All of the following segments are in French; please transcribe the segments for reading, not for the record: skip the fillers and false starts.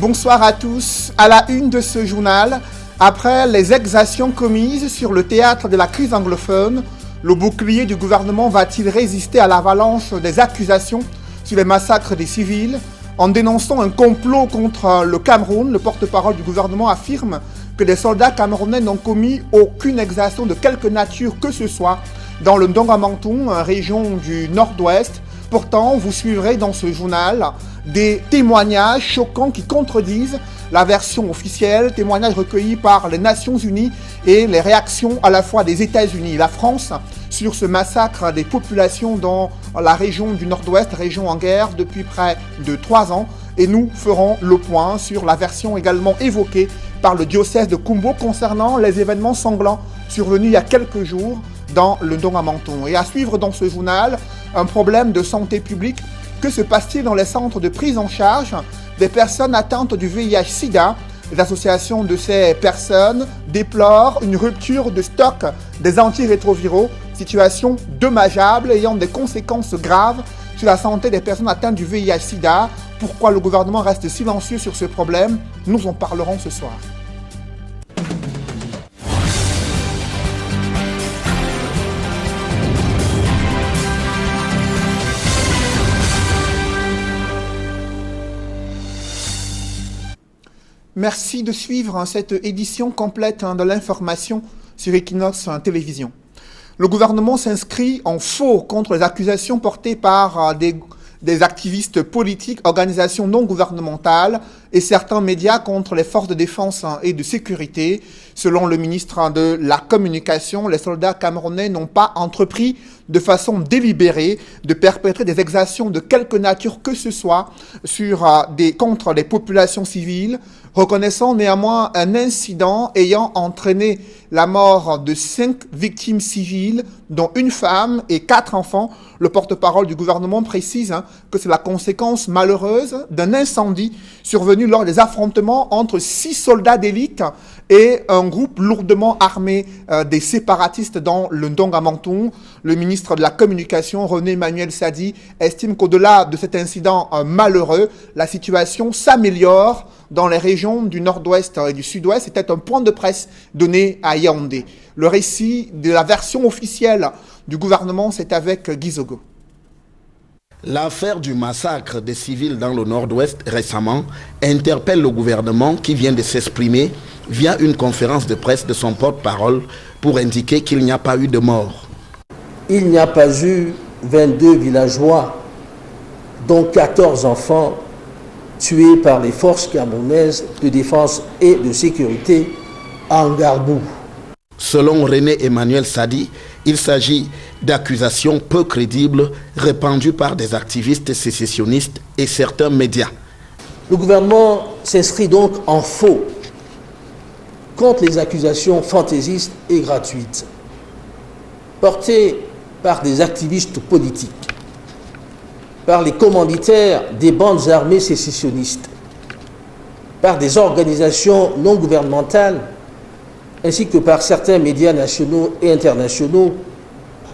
Bonsoir à tous. À la une de ce journal, après les exactions commises sur le théâtre de la crise anglophone, le bouclier du gouvernement va-t-il résister à l'avalanche des accusations sur les massacres des civils? En dénonçant un complot contre le Cameroun, le porte-parole du gouvernement affirme que les soldats camerounais n'ont commis aucune exaction de quelque nature que ce soit dans le Ndongamantoum, région du nord-ouest. Pourtant, vous suivrez dans ce journal des témoignages choquants qui contredisent la version officielle, témoignages recueillis par les Nations Unies et les réactions à la fois des États-Unis et la France sur ce massacre des populations dans la région du Nord-Ouest, région en guerre depuis près de 3 ans. Et nous ferons le point sur la version également évoquée par le diocèse de Kumbo concernant les événements sanglants survenus il y a quelques jours dans le Ndongamantoum. Et à suivre dans ce journal, un problème de santé publique. Que se passe-t-il dans les centres de prise en charge des personnes atteintes du VIH-Sida? Les associations de ces personnes déplorent une rupture de stock des antirétroviraux, situation dommageable ayant des conséquences graves sur la santé des personnes atteintes du VIH-Sida. Pourquoi le gouvernement reste silencieux sur ce problème? Nous en parlerons ce soir. Merci de suivre cette édition complète de l'information sur Equinox Télévision. Le gouvernement s'inscrit en faux contre les accusations portées par des activistes politiques, organisations non gouvernementales et certains médias contre les forces de défense et de sécurité. Selon le ministre de la Communication, les soldats camerounais n'ont pas entrepris de façon délibérée de perpétrer des exactions de quelque nature que ce soit contre les populations civiles, reconnaissant néanmoins un incident ayant entraîné la mort de 5 victimes civiles, dont une femme et 4 enfants. Le porte-parole du gouvernement précise que c'est la conséquence malheureuse d'un incendie survenu lors des affrontements entre 6 soldats d'élite et un groupe lourdement armé des séparatistes dans le Ndongamantoum. Le ministre de la Communication, René Emmanuel Sadi, estime qu'au-delà de cet incident malheureux, la situation s'améliore dans les régions du nord-ouest et du sud-ouest. C'était un point de presse donné à Yaoundé. Le récit de la version officielle du gouvernement, c'est avec Guy Zogo. L'affaire du massacre des civils dans le nord-ouest récemment interpelle le gouvernement qui vient de s'exprimer via une conférence de presse de son porte-parole pour indiquer qu'il n'y a pas eu de mort. Il n'y a pas eu 22 villageois, dont 14 enfants, tués par les forces camerounaises de défense et de sécurité en Garbou. Selon René Emmanuel Sadi, il s'agit d'accusations peu crédibles répandues par des activistes sécessionnistes et certains médias. Le gouvernement s'inscrit donc en faux contre les accusations fantaisistes et gratuites portées par des activistes politiques, par les commanditaires des bandes armées sécessionnistes, par des organisations non gouvernementales, ainsi que par certains médias nationaux et internationaux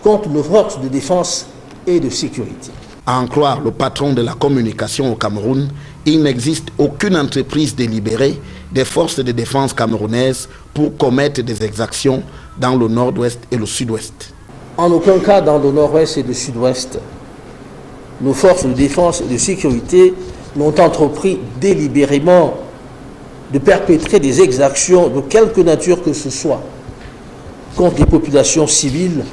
contre nos forces de défense et de sécurité. À en croire le patron de la communication au Cameroun, il n'existe aucune entreprise délibérée des forces de défense camerounaises pour commettre des exactions dans le nord-ouest et le sud-ouest. En aucun cas dans le nord-ouest et le sud-ouest, nos forces de défense et de sécurité n'ont entrepris délibérément de perpétrer des exactions de quelque nature que ce soit contre les populations civiles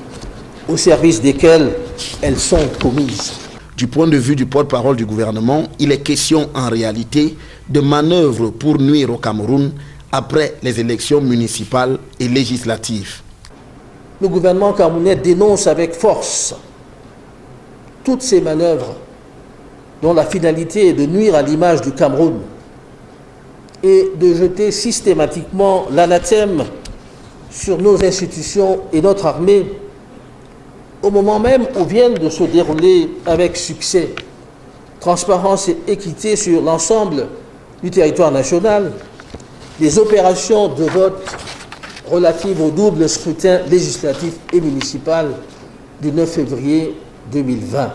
au service desquelles elles sont commises. Du point de vue du porte-parole du gouvernement, il est question en réalité de manœuvres pour nuire au Cameroun après les élections municipales et législatives. Le gouvernement camerounais dénonce avec force toutes ces manœuvres dont la finalité est de nuire à l'image du Cameroun et de jeter systématiquement l'anathème sur nos institutions et notre armée au moment même où viennent de se dérouler avec succès, transparence et équité sur l'ensemble du territoire national, les opérations de vote relatives au double scrutin législatif et municipal du 9 février 2020.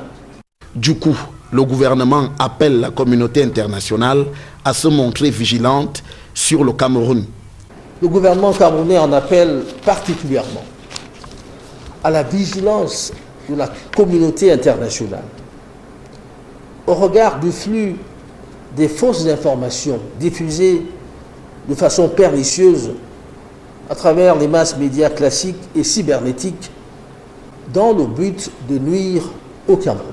Du coup, le gouvernement appelle la communauté internationale à se montrer vigilante sur le Cameroun. Le gouvernement camerounais en appelle particulièrement à la vigilance de la communauté internationale au regard du flux des fausses informations diffusées de façon pernicieuse à travers les masses médias classiques et cybernétiques dans le but de nuire au Cameroun.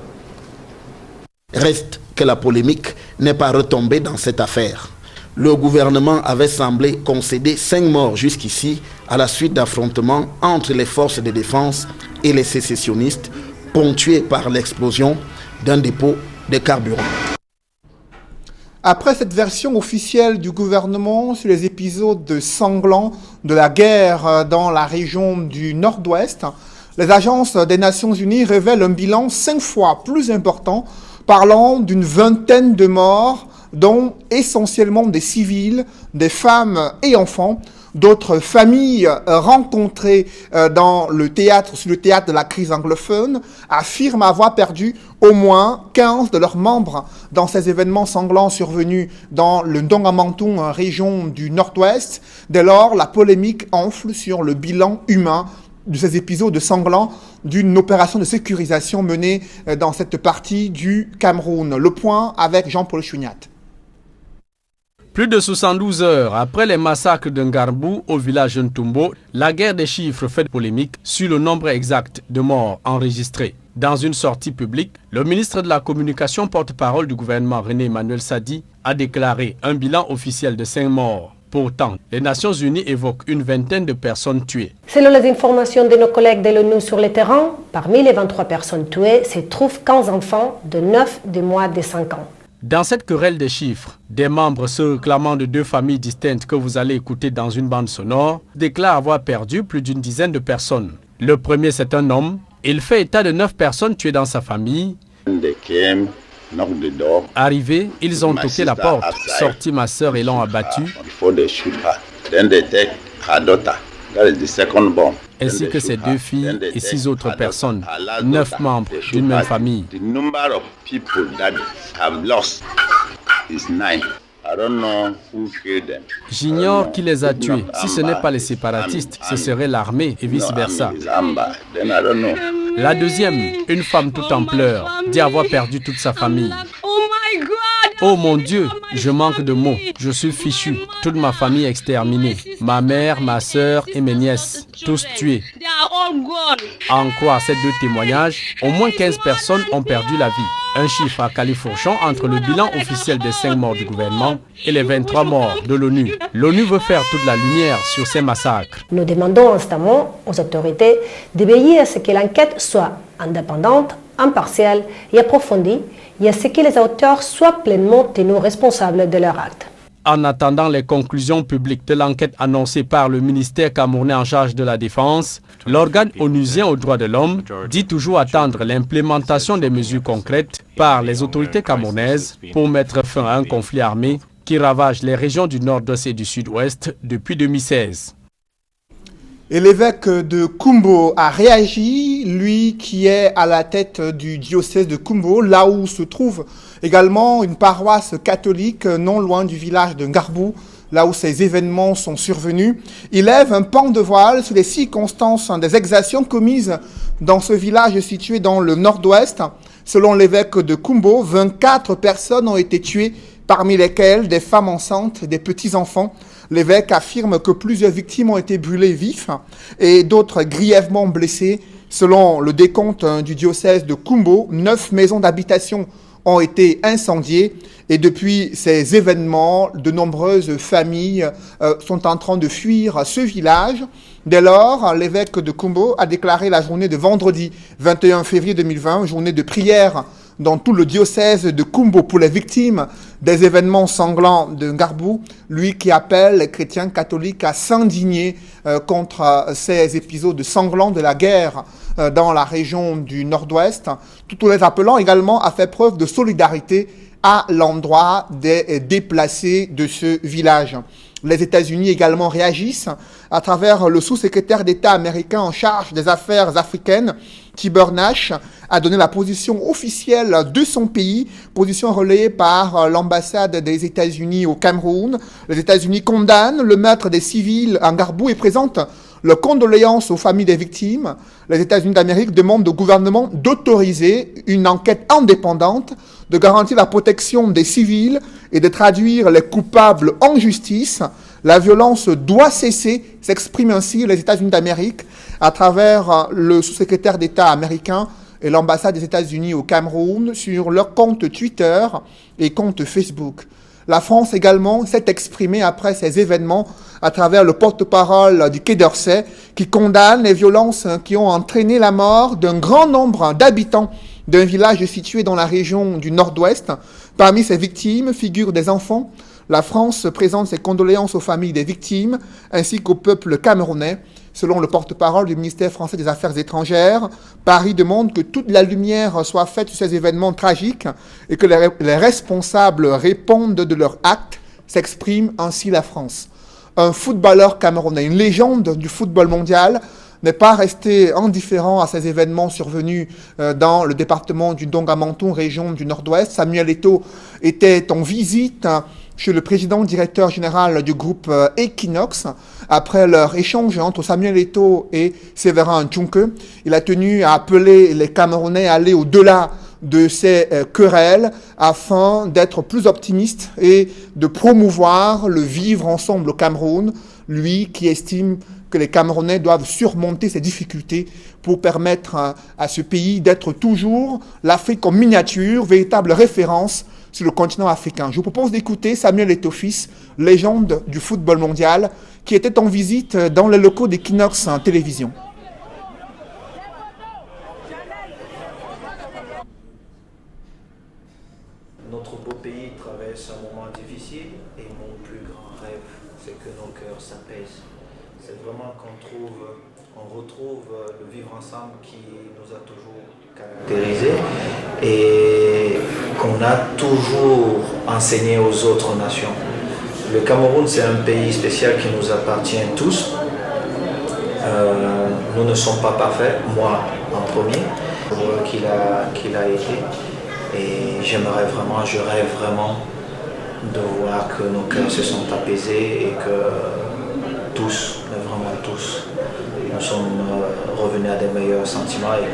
Reste que la polémique n'est pas retombée dans cette affaire. Le gouvernement avait semblé concéder 5 morts jusqu'ici à la suite d'affrontements entre les forces de défense et les sécessionnistes, ponctués par l'explosion d'un dépôt de carburant. Après cette version officielle du gouvernement sur les épisodes sanglants de la guerre dans la région du Nord-Ouest, les agences des Nations Unies révèlent un bilan 5 fois plus important, parlant d'une vingtaine de morts, dont essentiellement des civils, des femmes et enfants. D'autres familles rencontrées sur le théâtre de la crise anglophone affirment avoir perdu au moins 15 de leurs membres dans ces événements sanglants survenus dans le Ndongamantoum, région du Nord-Ouest. Dès lors, la polémique enfle sur le bilan humain de ces épisodes sanglants d'une opération de sécurisation menée dans cette partie du Cameroun. Le point avec Jean-Paul Chouniat. Plus de 72 heures après les massacres de Ngarbou au village Ntumbo, la guerre des chiffres fait polémique sur le nombre exact de morts enregistrés. Dans une sortie publique, le ministre de la Communication porte-parole du gouvernement René Emmanuel Sadi a déclaré un bilan officiel de 5 morts. Pourtant, les Nations Unies évoquent une vingtaine de personnes tuées. Selon les informations de nos collègues de l'ONU sur le terrain, parmi les 23 personnes tuées se trouvent 15 enfants de 9 de moins de 5 ans. Dans cette querelle des chiffres, des membres se réclamant de 2 familles distinctes que vous allez écouter dans une bande sonore déclarent avoir perdu plus d'une dizaine de personnes. Le premier, c'est un homme. Il fait état de 9 personnes tuées dans sa famille. Arrivés, ils ont toqué la porte, sorti ma sœur et l'ont abattue, ainsi que ses 2 filles et 6 autres personnes, 9 membres d'une même famille. J'ignore qui les a tués. Si ce n'est pas les séparatistes, ce serait l'armée et vice-versa. La deuxième, une femme toute en pleurs, dit avoir perdu toute sa famille. Oh mon Dieu, je manque de mots. Je suis fichu. Toute ma famille exterminée. Ma mère, ma sœur et mes nièces, tous tués. À en croire ces 2 témoignages, au moins 15 personnes ont perdu la vie. Un chiffre à califourchon entre le bilan officiel des 5 morts du gouvernement et les 23 morts de l'ONU. L'ONU veut faire toute la lumière sur ces massacres. Nous demandons instamment aux autorités de veiller à ce que l'enquête soit indépendante, impartiale et approfondie, et à ce que les auteurs soient pleinement tenus responsables de leurs actes. En attendant les conclusions publiques de l'enquête annoncée par le ministère camerounais en charge de la Défense, l'organe onusien aux droits de l'homme dit toujours attendre l'implémentation des mesures concrètes par les autorités camerounaises pour mettre fin à un conflit armé qui ravage les régions du nord-ouest et du sud-ouest depuis 2016. Et l'évêque de Kumbo a réagi, lui qui est à la tête du diocèse de Kumbo, là où se trouve également une paroisse catholique non loin du village de Ngarbou, là où ces événements sont survenus. Il lève un pan de voile sur les circonstances des exactions commises dans ce village situé dans le nord-ouest. Selon l'évêque de Kumbo, 24 personnes ont été tuées, parmi lesquelles des femmes enceintes et des petits-enfants. L'évêque affirme que plusieurs victimes ont été brûlées vifs et d'autres grièvement blessées. Selon le décompte du diocèse de Kumbo, 9 maisons d'habitation ont été incendiées et depuis ces événements, de nombreuses familles sont en train de fuir ce village. Dès lors, l'évêque de Kumbo a déclaré la journée de vendredi 21 février 2020, journée de prière dans tout le diocèse de Kumbo pour les victimes des événements sanglants de Ngarbou, lui qui appelle les chrétiens catholiques à s'indigner contre ces épisodes sanglants de la guerre dans la région du Nord-Ouest, tout en les appelant également à faire preuve de solidarité à l'endroit des déplacés de ce village. Les États-Unis également réagissent à travers le sous-secrétaire d'État américain en charge des affaires africaines, Tiber Nash, a donné la position officielle de son pays, position relayée par l'ambassade des États-Unis au Cameroun. Les États-Unis condamnent le meurtre des civils en Gbagbo et présentent leurs condoléances aux familles des victimes. Les États-Unis d'Amérique demandent au gouvernement d'autoriser une enquête indépendante, de garantir la protection des civils et de traduire les coupables en justice. La violence doit cesser, s'expriment ainsi les États-Unis d'Amérique à travers le sous-secrétaire d'État américain et l'ambassade des États-Unis au Cameroun sur leur compte Twitter et compte Facebook. La France également s'est exprimée après ces événements à travers le porte-parole du Quai d'Orsay qui condamne les violences qui ont entraîné la mort d'un grand nombre d'habitants d'un village situé dans la région du Nord-Ouest. Parmi ces victimes figurent des enfants. La France présente ses condoléances aux familles des victimes ainsi qu'au peuple camerounais. Selon le porte-parole du ministère français des Affaires étrangères, Paris demande que toute la lumière soit faite sur ces événements tragiques et que les responsables répondent de leurs actes, s'exprime ainsi la France. Un footballeur camerounais, une légende du football mondial, n'est pas resté indifférent à ces événements survenus dans le département du Dongamanton, région du Nord-Ouest. Samuel Eto'o était en visite chez le président directeur général du groupe Equinox. Après leur échange entre Samuel Eto'o et Séverin Ntchounke, il a tenu à appeler les Camerounais à aller au-delà de ces querelles afin d'être plus optimistes et de promouvoir le vivre ensemble au Cameroun, lui qui estime que les Camerounais doivent surmonter ces difficultés pour permettre à ce pays d'être toujours l'Afrique en miniature, véritable référence sur le continent africain. Je vous propose d'écouter Samuel Eto'o fils, légende du football mondial, qui était en visite dans les locaux d'Equinox Télévision. Notre beau pays traverse un moment difficile et mon plus grand rêve, c'est que nos cœurs s'apaisent. C'est vraiment qu'on retrouve le vivre ensemble qui nous a toujours caractérisés et qu'on a toujours enseigné aux autres nations. Le Cameroun, c'est un pays spécial qui nous appartient tous. Nous ne sommes pas parfaits, moi en premier, qu'il a été. Et je rêve vraiment de voir que nos cœurs se sont apaisés et que tous, mais vraiment tous, nous sommes revenus à des meilleurs sentiments et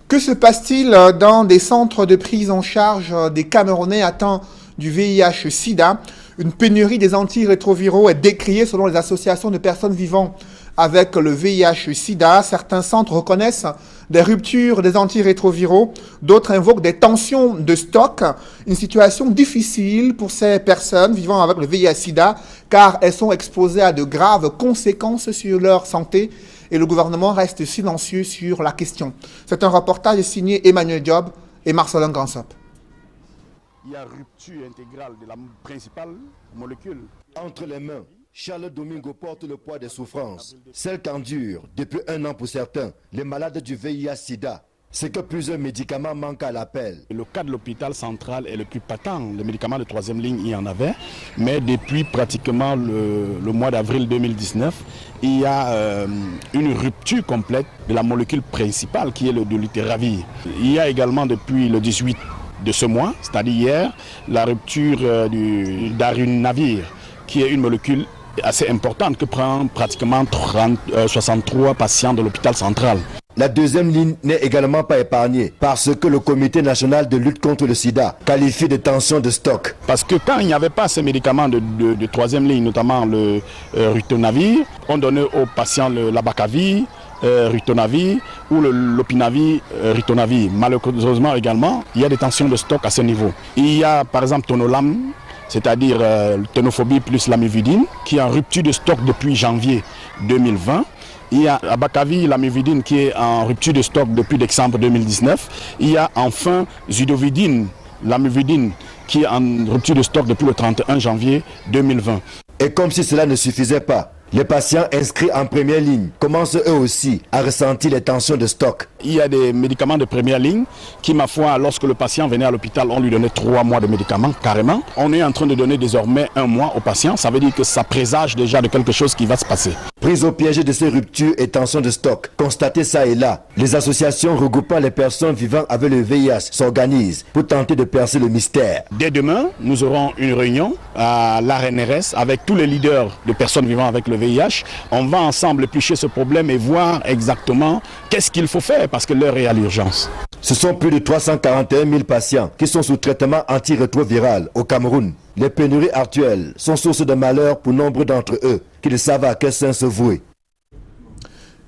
Que se passe-t-il dans des centres de prise en charge des Camerounais atteints du VIH-Sida? Une pénurie des antirétroviraux est décriée selon les associations de personnes vivant avec le VIH-Sida. Certains centres reconnaissent des ruptures des antirétroviraux, d'autres invoquent des tensions de stock, une situation difficile pour ces personnes vivant avec le VIH-Sida car elles sont exposées à de graves conséquences sur leur santé et le gouvernement reste silencieux sur la question. C'est un reportage signé Emmanuel Diop et Marcelin Gansop. Il y a rupture intégrale de la principale molécule. Entre les mains, Charles Domingo porte le poids des souffrances, celles qu'endurent depuis 1 an pour certains, les malades du VIH-Sida. C'est que plusieurs médicaments manquent à l'appel. Le cas de l'hôpital central est le plus patent. Les médicaments de 3e ligne, il y en avait. Mais depuis pratiquement le mois d'avril 2019, il y a une rupture complète de la molécule principale qui est le dolutegravir. Il y a également depuis le 18 de ce mois, c'est-à-dire hier, la rupture du darunavir, qui est une molécule assez importante que prennent pratiquement 63 patients de l'hôpital central. La 2e ligne n'est également pas épargnée parce que le Comité national de lutte contre le sida qualifie de tension de stock. Parce que quand il n'y avait pas ces médicaments de 3e ligne, notamment le ritonavir, on donnait aux patients l'abacavir, ritonavir ou l'opinavir, ritonavir. Malheureusement également, il y a des tensions de stock à ce niveau. Il y a par exemple Tonolam, c'est-à-dire le Tonophobie plus l'amivudine, qui est en rupture de stock depuis janvier 2020. Il y a Abacavir, l'amivudine, qui est en rupture de stock depuis décembre 2019. Il y a enfin Zudovidine, l'amivudine, qui est en rupture de stock depuis le 31 janvier 2020. Et comme si cela ne suffisait pas, Les patients inscrits en première ligne commencent eux aussi à ressentir les tensions de stock. Il y a des médicaments de première ligne qui, ma foi, lorsque le patient venait à l'hôpital, on lui donnait 3 mois de médicaments carrément. On est en train de donner désormais 1 mois au patient. Ça veut dire que ça présage déjà de quelque chose qui va se passer. Prise au piège de ces ruptures et tensions de stock, constatées ça et là, les associations regroupant les personnes vivant avec le VIH s'organisent pour tenter de percer le mystère. Dès demain, nous aurons une réunion à l'ARNRS avec tous les leaders de personnes vivant avec le VIH. On va ensemble éplucher ce problème et voir exactement qu'est-ce qu'il faut faire parce que l'heure est à l'urgence. Ce sont plus de 341 000 patients qui sont sous traitement antirétroviral au Cameroun. Les pénuries actuelles sont source de malheur pour nombre d'entre eux qui ne savent à quel sein se vouer.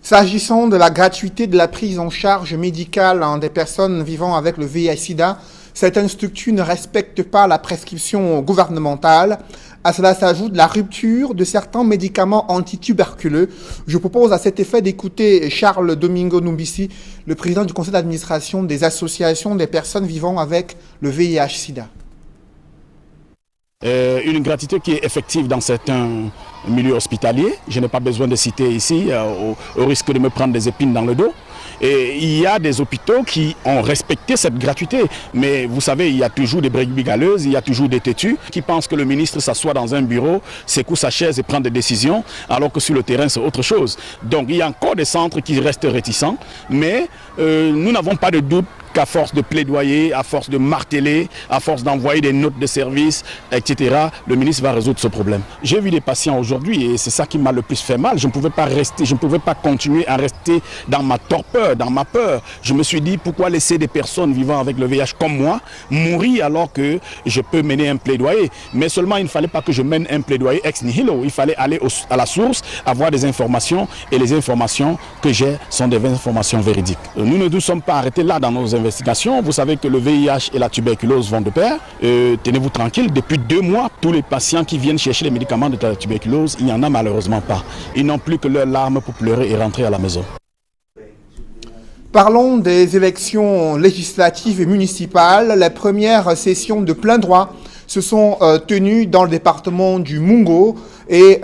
S'agissant de la gratuité de la prise en charge médicale des personnes vivant avec le VIH-Sida, certaines structures ne respectent pas la prescription gouvernementale. À cela s'ajoute la rupture de certains médicaments antituberculeux. Je propose à cet effet d'écouter Charles Domingo Numbisi, le président du conseil d'administration des associations des personnes vivant avec le VIH-Sida. Une gratuité qui est effective dans certains milieux hospitaliers. Je n'ai pas besoin de citer ici, au risque de me prendre des épines dans le dos. Et il y a des hôpitaux qui ont respecté cette gratuité. Mais vous savez, il y a toujours des brebis galeuses, il y a toujours des têtus qui pensent que le ministre s'assoit dans un bureau, secoue sa chaise et prend des décisions, alors que sur le terrain, c'est autre chose. Donc il y a encore des centres qui restent réticents, mais nous n'avons pas de doute qu'à force de plaidoyer, à force de marteler, à force d'envoyer des notes de service, etc., le ministre va résoudre ce problème. J'ai vu des patients aujourd'hui et c'est ça qui m'a le plus fait mal. Je ne pouvais pas rester, je ne pouvais pas continuer à rester dans ma torpeur, dans ma peur. Je me suis dit, pourquoi laisser des personnes vivant avec le VIH comme moi mourir alors que je peux mener un plaidoyer? Mais seulement, il ne fallait pas que je mène un plaidoyer ex nihilo. Il fallait aller à la source, avoir des informations, et les informations que j'ai sont des informations véridiques. Nous ne nous sommes pas arrêtés là dans nos investigations. Vous savez que le VIH et la tuberculose vont de pair. Tenez-vous tranquille, depuis 2 mois, tous les patients qui viennent chercher les médicaments de la tuberculose, il n'y en a malheureusement pas. Ils n'ont plus que leurs larmes pour pleurer et rentrer à la maison. Parlons des élections législatives et municipales. Les premières sessions de plein droit se sont tenues dans le département du Mungo et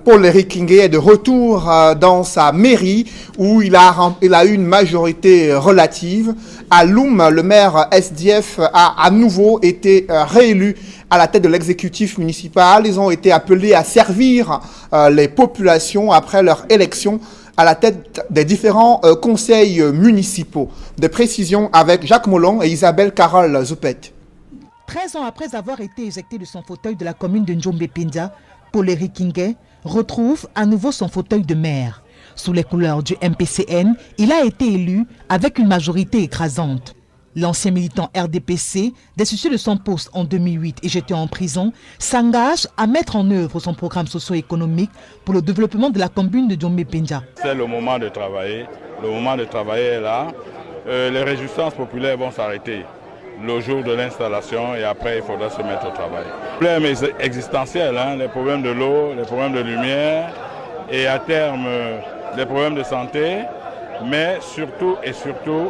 Paul Eric Ngué est de retour dans sa mairie où il a eu une majorité relative. À Loum, le maire SDF a à nouveau été réélu à la tête de l'exécutif municipal. Ils ont été appelés à servir les populations après leur élection à la tête des différents conseils municipaux. Des précisions avec Jacques Molon et Isabelle Carole Zoupet. 13 ans après avoir été éjecté de son fauteuil de la commune de Njombe-Pindia, Paul Eric Ngué retrouve à nouveau son fauteuil de maire. Sous les couleurs du MPCN, il a été élu avec une majorité écrasante. L'ancien militant RDPC, destitué de son poste en 2008 et jeté en prison, s'engage à mettre en œuvre son programme socio-économique pour le développement de la commune de Njombe-Pindia. C'est le moment de travailler. Le moment de travailler est là. Les résistances populaires vont s'arrêter le jour de l'installation et après il faudra se mettre au travail. Les problèmes existentiels, les problèmes de l'eau, les problèmes de lumière et à terme les problèmes de santé, mais surtout et surtout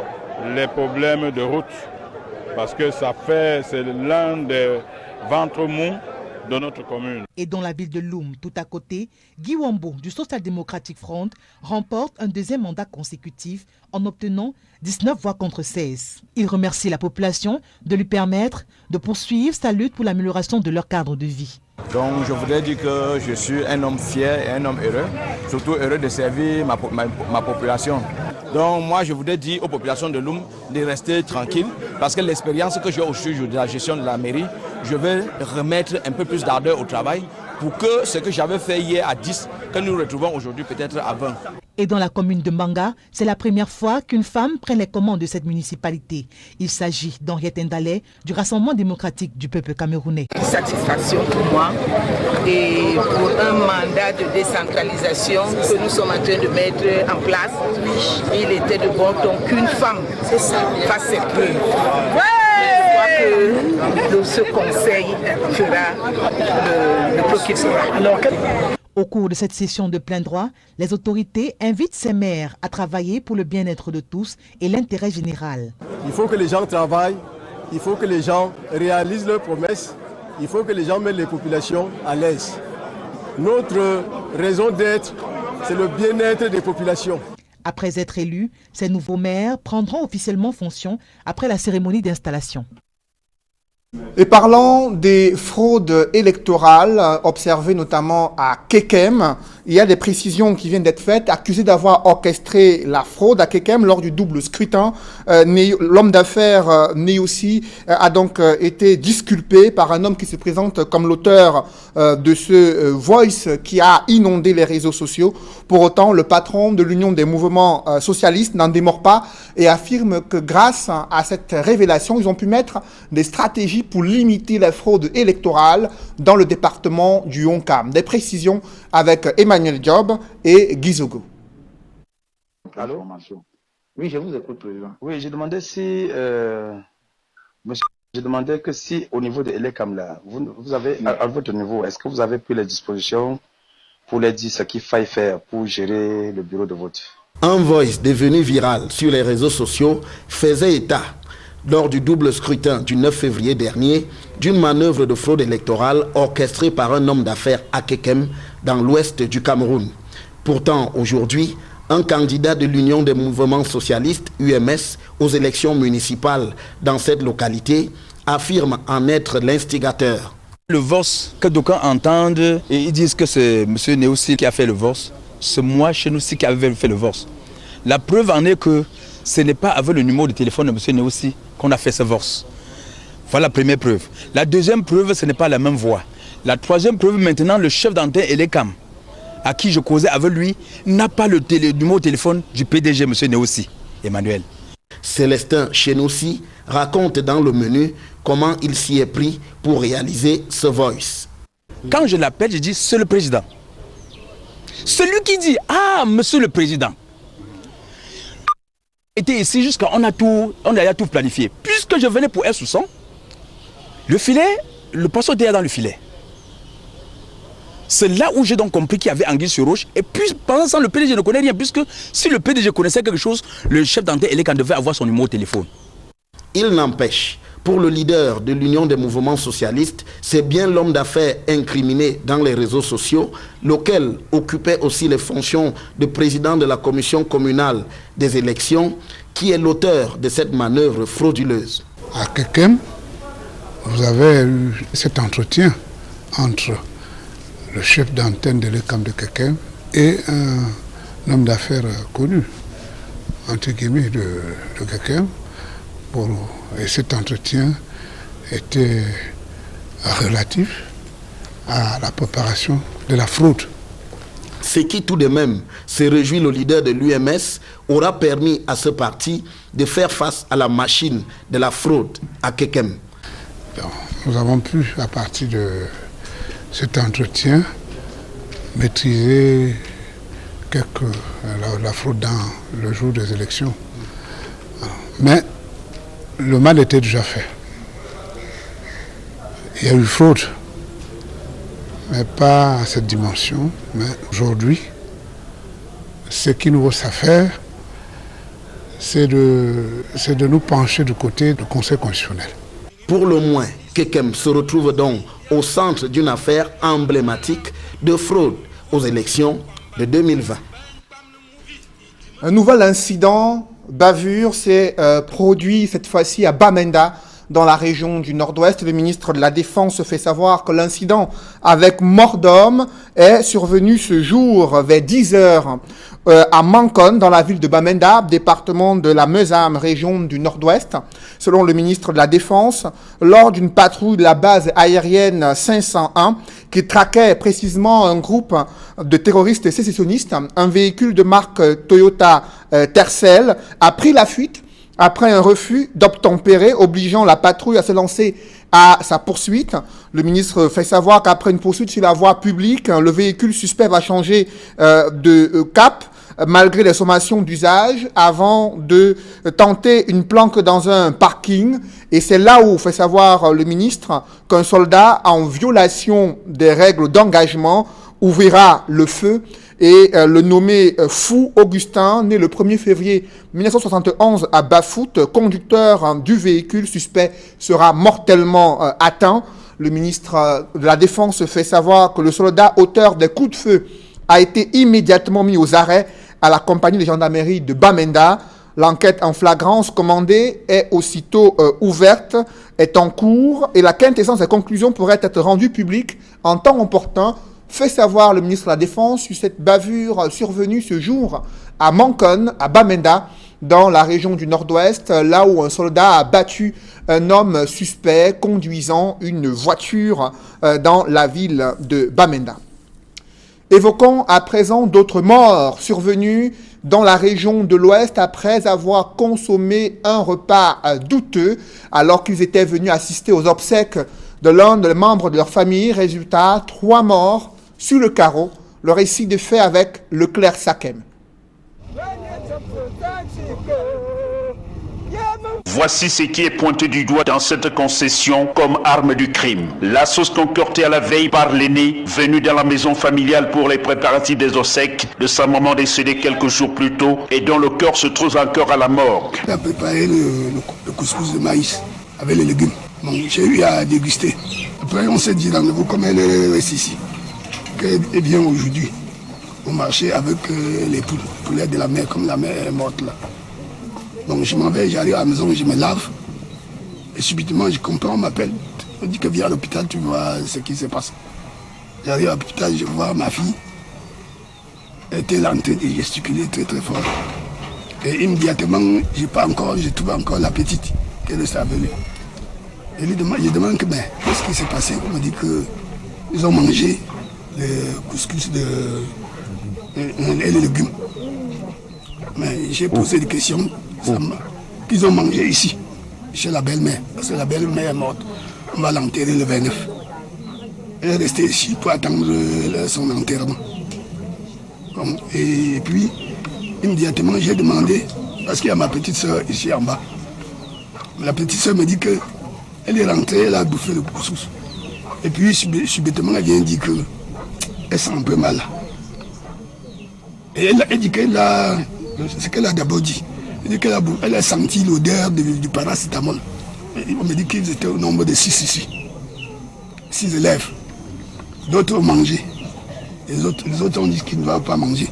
les problèmes de route, parce que c'est l'un des ventres mous de notre commune. Et dans la ville de Loum, tout à côté, Guy Wambo du Social Democratic Front remporte un 2e mandat consécutif en obtenant 19 voix contre 16. Il remercie la population de lui permettre de poursuivre sa lutte pour l'amélioration de leur cadre de vie. Donc je voudrais dire que je suis un homme fier et un homme heureux, surtout heureux de servir ma population. Donc moi je voudrais dire aux populations de Loum de rester tranquilles parce que l'expérience que j'ai aujourd'hui de la gestion de la mairie, je vais remettre un peu plus d'ardeur au travail pour que ce que j'avais fait hier à 10, que nous retrouvons aujourd'hui peut-être à 20. Et dans la commune de Mbanga, c'est la première fois qu'une femme prend les commandes de cette municipalité. Il s'agit d'Henriette Ndalé du Rassemblement démocratique du peuple camerounais. Satisfaction pour moi et pour un mandat de décentralisation que nous sommes en train de mettre en place. Il était de bon ton qu'une femme fasse ses preuves. Que ce conseil fera le procureur. Au cours de cette session de plein droit, les autorités invitent ces maires à travailler pour le bien-être de tous et l'intérêt général. Il faut que les gens travaillent, il faut que les gens réalisent leurs promesses, il faut que les gens mettent les populations à l'aise. Notre raison d'être, c'est le bien-être des populations. Après être élus, ces nouveaux maires prendront officiellement fonction après la cérémonie d'installation. Et parlant des fraudes électorales observées notamment à Kekem, il y a des précisions qui viennent d'être faites. Accusé d'avoir orchestré la fraude à Kekem lors du double scrutin, l'homme d'affaires Néossi a donc été disculpé par un homme qui se présente comme l'auteur de ce voice qui a inondé les réseaux sociaux. Pour autant, le patron de l'Union des mouvements socialistes n'en démord pas et affirme que grâce à cette révélation, ils ont pu mettre des stratégies pour limiter la fraude électorale dans le département du Honkam. Des précisions avec Emmanuel Diop et Gizogo. Allô? Oui, je vous écoute, président. Oui, je demandais si, monsieur, je demandais que si au niveau de l'ECAM, là, vous avez, à votre niveau, est-ce que vous avez pris les dispositions pour les dire ce qu'il faille faire pour gérer le bureau de vote? Un voice devenu viral sur les réseaux sociaux faisait état, lors du double scrutin du 9 février dernier, d'une manœuvre de fraude électorale orchestrée par un homme d'affaires à Kekem, dans l'ouest du Cameroun. Pourtant, aujourd'hui, un candidat de l'Union des mouvements socialistes, UMS, aux élections municipales dans cette localité, affirme en être l'instigateur. Le VOS, que d'aucuns entendent et ils disent que c'est M. Néossi qui a fait le VOS, c'est moi chez nous aussi qui avait fait le VOS. La preuve en est que ce n'est pas avec le numéro de téléphone de M. Néossi qu'on a fait ce VOS. Voilà la première preuve. La deuxième preuve, ce n'est pas la même voix. La troisième preuve, maintenant, le chef d'antenne Elecam, à qui je causais avec lui, n'a pas le numéro de téléphone du PDG, M. Néossi, Emmanuel. Célestin Chenossi raconte dans le menu comment il s'y est pris pour réaliser ce voice. Quand je l'appelle, je dis, c'est le président. Celui qui dit, ah, monsieur le président, était ici jusqu'à on a tout planifié. Puisque je venais pour un soupçon, le filet, le poisson était dans le filet. C'est là où j'ai donc compris qu'il y avait anguille sur roche. Et puis pendant ça, le PDG ne connaît rien, puisque si le PDG connaissait quelque chose, le chef d'antenne Elecam devait avoir son numéro de téléphone. Il n'empêche, pour le leader de l'Union des mouvements socialistes, c'est bien l'homme d'affaires incriminé dans les réseaux sociaux, lequel occupait aussi les fonctions de président de la commission communale des élections, qui est l'auteur de cette manœuvre frauduleuse. À Kekem, vous avez eu cet entretien entre le chef d'antenne de l'ECAM de Kekem et un homme d'affaires connu, entre guillemets, de Kekem. Et cet entretien était relatif à la préparation de la fraude. Ce qui tout de même, se réjouit le leader de l'UMS, aura permis à ce parti de faire face à la machine de la fraude à Kekem. Nous avons pu, à partir de cet entretien, maîtriser la fraude dans le jour des élections. Mais le mal était déjà fait. Il y a eu fraude, mais pas à cette dimension. Mais aujourd'hui, ce qui nous reste à faire, c'est de nous pencher du côté du Conseil constitutionnel. Pour le moins, Kekem se retrouve donc au centre d'une affaire emblématique de fraude aux élections de 2020. Un nouvel incident, bavure, s'est produit cette fois-ci à Bamenda, dans la région du Nord-Ouest. Le ministre de la Défense fait savoir que l'incident avec mort d'homme est survenu ce jour vers 10h à Mankon, dans la ville de Bamenda, département de la Meusam, région du Nord-Ouest. Selon le ministre de la Défense, lors d'une patrouille de la base aérienne 501 qui traquait précisément un groupe de terroristes sécessionnistes, un véhicule de marque Toyota Tercel a pris la fuite après un refus d'obtempérer, obligeant la patrouille à se lancer à sa poursuite. Le ministre fait savoir qu'après une poursuite sur la voie publique, le véhicule suspect va changer de cap, malgré les sommations d'usage, avant de tenter une planque dans un parking. Et c'est là où fait savoir le ministre qu'un soldat, en violation des règles d'engagement, ouvrira le feu. Et le nommé Fou Augustin, né le 1er février 1971 à Bafout, conducteur du véhicule suspect, sera mortellement atteint. Le ministre de la Défense fait savoir que le soldat auteur des coups de feu a été immédiatement mis aux arrêts à la compagnie de gendarmerie de Bamenda. L'enquête en flagrance commandée est aussitôt ouverte, est en cours et la quintessence des conclusions pourrait être rendue publique en temps opportun, fait savoir le ministre de la Défense sur cette bavure survenue ce jour à Mankon, à Bamenda, dans la région du Nord-Ouest, là où un soldat a battu un homme suspect conduisant une voiture dans la ville de Bamenda. Évoquons à présent d'autres morts survenus dans la région de l'Ouest après avoir consommé un repas douteux alors qu'ils étaient venus assister aux obsèques de l'un des membres de leur famille. Résultat, 3 morts sur le carreau. Le récit de fait avec Leclerc Sakem. Voici ce qui est pointé du doigt dans cette concession comme arme du crime. La sauce concoctée à la veille par l'aîné, venu dans la maison familiale pour les préparatifs des obsèques de sa maman décédée quelques jours plus tôt et dont le corps se trouve encore à la morgue. Elle a préparé le couscous de maïs avec les légumes. Donc j'ai eu à déguster. Après on s'est dit dans le vous comme elle reste ici, qu'elle vient aujourd'hui au marché avec les poulets de la mer, comme la mer est morte là. Donc je m'en vais, j'arrive à la maison, je me lave. Et subitement, je comprends, on m'appelle. On dit que viens à l'hôpital, tu vois ce qui se passe. J'arrive à l'hôpital, je vois ma fille. Elle était là en train de gesticuler très très fort. Et immédiatement, je trouve encore la petite qui est venue. Et je demande que, qu'est-ce qui s'est passé? On m'a dit qu'ils ont mangé le couscous et les légumes. Mais j'ai posé des questions. Qu'ils ont mangé ici, chez la belle-mère, parce que la belle-mère est morte. On va l'enterrer le 29. Elle est restée ici pour attendre son enterrement. Et puis, immédiatement, j'ai demandé, parce qu'il y a ma petite soeur ici en bas. La petite soeur me dit qu'elle est rentrée, elle a bouffé le couscous. Et puis, subitement, elle vient dire qu'elle sent un peu mal. Et elle dit qu'elle a, ce qu'elle a d'abord dit. Elle a senti l'odeur du paracétamol. On me dit qu'ils étaient au nombre de 6 ici. 6 élèves. D'autres ont mangé. Les autres ont dit qu'ils ne vont pas manger.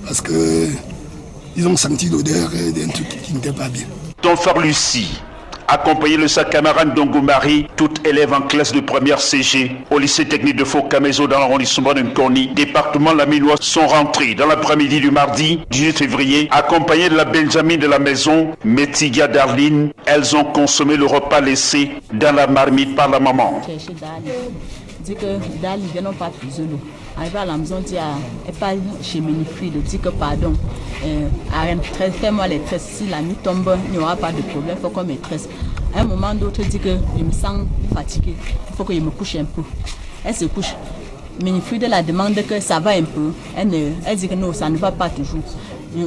Parce qu'ils ont senti l'odeur d'un truc qui n'était pas bien. Ton frère Lucie, accompagné de sa camarade Dongomari, toute élève en classe de première CG, au lycée technique de Faux-Camézo dans l'arrondissement de Nkoni, département laminois, sont rentrés dans l'après-midi du mardi 18 février, accompagnés de la Benjamin de la maison, Metiga Darline. Elles ont consommé le repas laissé dans la marmite par la maman. Dit que Dali vient non pas plus l'eau. Arrivé à la maison, dit elle pas chez Minifrid, dit que pardon, fais-moi les tresses. Si la nuit tombe, il n'y aura pas de problème, il faut qu'on me tresse. À un moment d'autre, dit que je me sens fatiguée, il faut que je me couche un peu. Elle se couche. Minifrid la demande que ça va un peu. Elle dit que non, ça ne va pas toujours.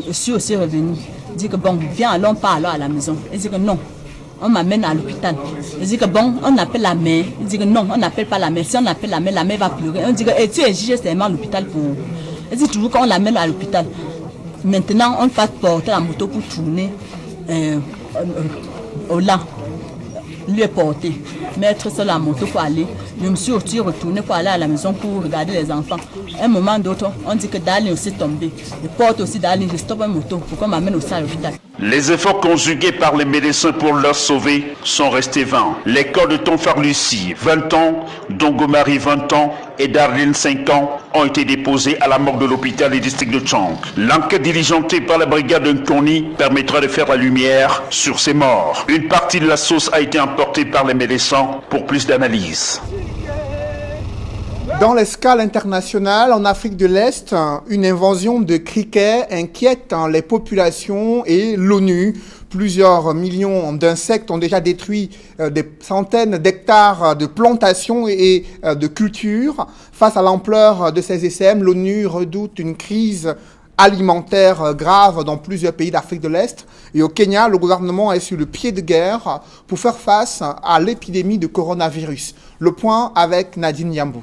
Je suis aussi revenue. Dit que bon, viens, allons pas alors à la maison. Elle dit que non. On m'amène à l'hôpital. Il dit que bon, on appelle la mère. Il dit que non, on n'appelle pas la mère. Si on appelle la mère va pleurer. On dit que tu es jugé seulement à l'hôpital pour... Il dit toujours qu'on l'amène à l'hôpital. Maintenant, on va porter la moto pour tourner au lent. Lui est porté. Mettre sur la moto pour aller. Je me suis aussi retourné pour aller à la maison pour regarder les enfants. À un moment d'autre, on dit que Dali aussi tombé. Je porte aussi Dali, je stoppe une moto pour qu'on m'amène aussi à l'hôpital. Les efforts conjugués par les médecins pour leur sauver sont restés vains. Les corps de ton frère Lucie, 20 ans, Dongomari, 20 ans et Darline, 5 ans, ont été déposés à la morgue de l'hôpital du district de Tchang. L'enquête diligentée par la brigade de Nkoni permettra de faire la lumière sur ces morts. Une partie de la sauce a été emportée par les médecins pour plus d'analyse. Dans l'escale internationale, en Afrique de l'Est, une invasion de criquets inquiète les populations et l'ONU. Plusieurs millions d'insectes ont déjà détruit des centaines d'hectares de plantations et de cultures. Face à l'ampleur de ces SM, l'ONU redoute une crise alimentaire grave dans plusieurs pays d'Afrique de l'Est. Et au Kenya, le gouvernement est sur le pied de guerre pour faire face à l'épidémie de coronavirus. Le point avec Nadine Yambou.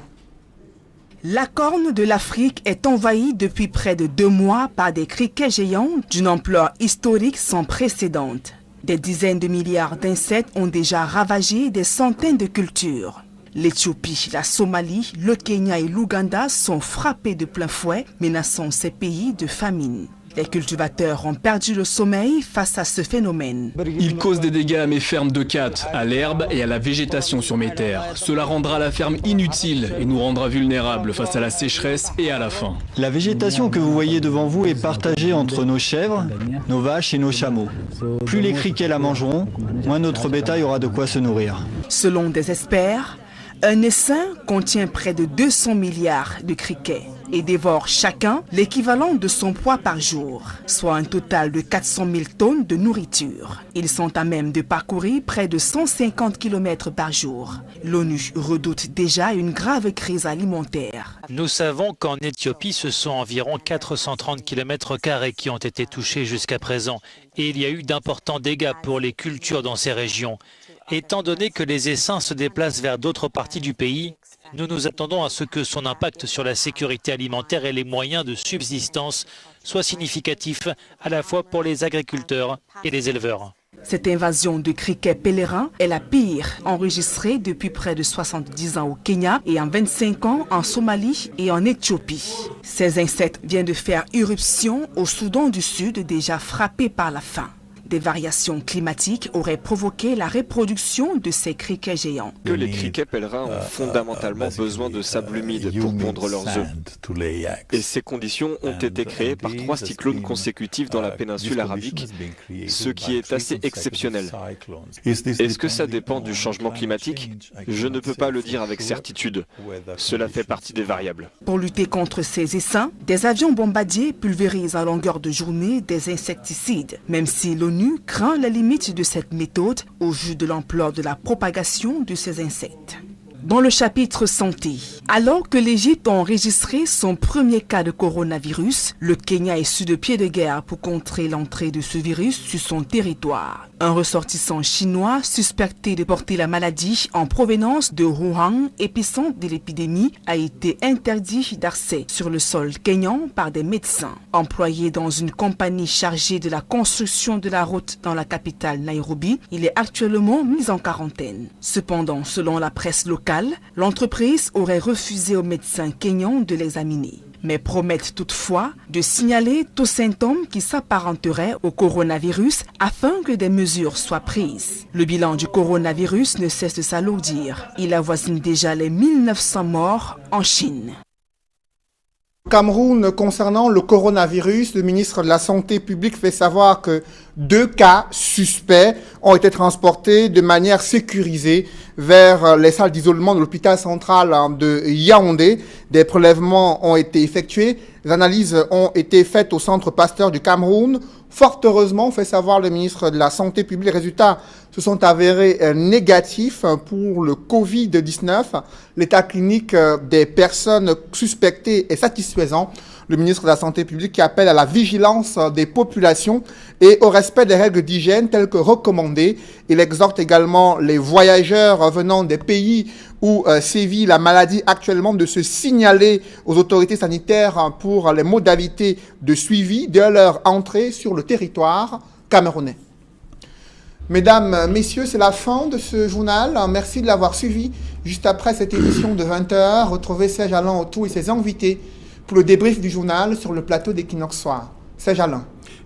La corne de l'Afrique est envahie depuis près de 2 mois par des criquets géants d'une ampleur historique sans précédent. Des dizaines de milliards d'insectes ont déjà ravagé des centaines de cultures. L'Éthiopie, la Somalie, le Kenya et l'Ouganda sont frappés de plein fouet, menaçant ces pays de famine. Les cultivateurs ont perdu le sommeil face à ce phénomène. Il cause des dégâts à mes fermes de Kat, à l'herbe et à la végétation sur mes terres. Cela rendra la ferme inutile et nous rendra vulnérables face à la sécheresse et à la faim. La végétation que vous voyez devant vous est partagée entre nos chèvres, nos vaches et nos chameaux. Plus les criquets la mangeront, moins notre bétail aura de quoi se nourrir. Selon des experts, un essaim contient près de 200 milliards de criquets et dévore chacun l'équivalent de son poids par jour, soit un total de 400 000 tonnes de nourriture. Ils sont à même de parcourir près de 150 km par jour. L'ONU redoute déjà une grave crise alimentaire. Nous savons qu'en Éthiopie, ce sont environ 430 km² qui ont été touchés jusqu'à présent et il y a eu d'importants dégâts pour les cultures dans ces régions. Étant donné que les essaims se déplacent vers d'autres parties du pays, nous nous attendons à ce que son impact sur la sécurité alimentaire et les moyens de subsistance soit significatif à la fois pour les agriculteurs et les éleveurs. Cette invasion de criquets pèlerins est la pire enregistrée depuis près de 70 ans au Kenya et en 25 ans en Somalie et en Éthiopie. Ces insectes viennent de faire irruption au Soudan du Sud, déjà frappé par la faim. Des variations climatiques auraient provoqué la reproduction de ces criquets géants. Que les criquets pèlerins ont fondamentalement besoin de sable humide pour pondre leurs œufs. Et ces conditions ont été créées par 3 cyclones consécutifs dans la péninsule arabique, ce qui est assez exceptionnel. Est-ce que ça dépend du changement climatique? Je ne peux pas le dire avec certitude. Cela fait partie des variables. Pour lutter contre ces essaims, des avions bombardiers pulvérisent à longueur de journée des insecticides, même si l'ONU craint la limite de cette méthode au vu de l'ampleur de la propagation de ces insectes. Dans le chapitre santé, alors que l'Égypte a enregistré son premier cas de coronavirus, le Kenya est sur le pied de guerre pour contrer l'entrée de ce virus sur son territoire. Un ressortissant chinois suspecté de porter la maladie en provenance de Wuhan, épicentre de l'épidémie, a été interdit d'accès sur le sol kényan par des médecins. Employé dans une compagnie chargée de la construction de la route dans la capitale Nairobi, il est actuellement mis en quarantaine. Cependant, selon la presse locale, l'entreprise aurait refusé aux médecins kényans de l'examiner, mais promettent toutefois de signaler tout symptôme qui s'apparenterait au coronavirus afin que des mesures soient prises. Le bilan du coronavirus ne cesse de s'alourdir. Il avoisine déjà les 1900 morts en Chine. Cameroun, concernant le coronavirus, le ministre de la Santé publique fait savoir que 2 cas suspects ont été transportés de manière sécurisée vers les salles d'isolement de l'hôpital central de Yaoundé. Des prélèvements ont été effectués, les analyses ont été faites au centre Pasteur du Cameroun. Fort heureusement, fait savoir le ministre de la Santé publique, les résultats se sont avérés négatifs pour le Covid-19. L'état clinique des personnes suspectées est satisfaisant. Le ministre de la Santé publique qui appelle à la vigilance des populations et au respect des règles d'hygiène telles que recommandées. Il exhorte également les voyageurs venant des pays où sévit la maladie actuellement de se signaler aux autorités sanitaires pour les modalités de suivi de leur entrée sur le territoire camerounais. Mesdames, messieurs, c'est la fin de ce journal. Merci de l'avoir suivi. Juste après cette émission de 20h, retrouvez Serge Alain Autou et ses invités pour le débrief du journal sur le plateau d'Equinox Soir. Serge Alain.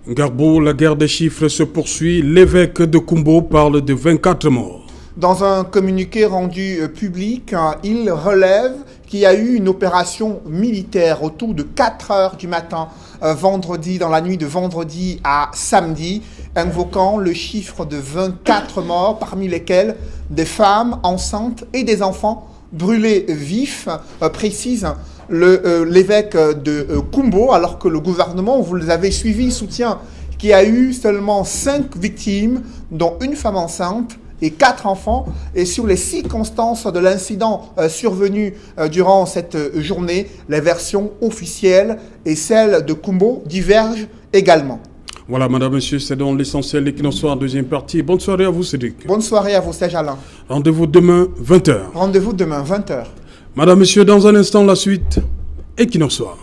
Garbo, la guerre des chiffres se poursuit. L'évêque de Kumbo parle de 24 morts. Dans un communiqué rendu public, il relève qu'il y a eu une opération militaire autour de 4 heures du matin, vendredi, dans la nuit de vendredi à samedi, invoquant le chiffre de 24 morts, parmi lesquels des femmes enceintes et des enfants brûlés vifs, précise l'évêque de Kumbo, alors que le gouvernement, vous les avez suivis, soutient qu'il y a eu seulement 5 victimes, dont une femme enceinte et 4 enfants. Et sur les circonstances de l'incident survenu durant cette journée, les versions officielles et celles de Kumbo divergent également. Voilà, madame, monsieur, c'est donc l'essentiel d'Equinox Soir, deuxième partie. Bonne soirée à vous, Cédric. Bonne soirée à vous, Serge Alain. Rendez-vous demain, 20h. Rendez-vous demain, 20h. Madame, monsieur, dans un instant, la suite, Equinox Soir.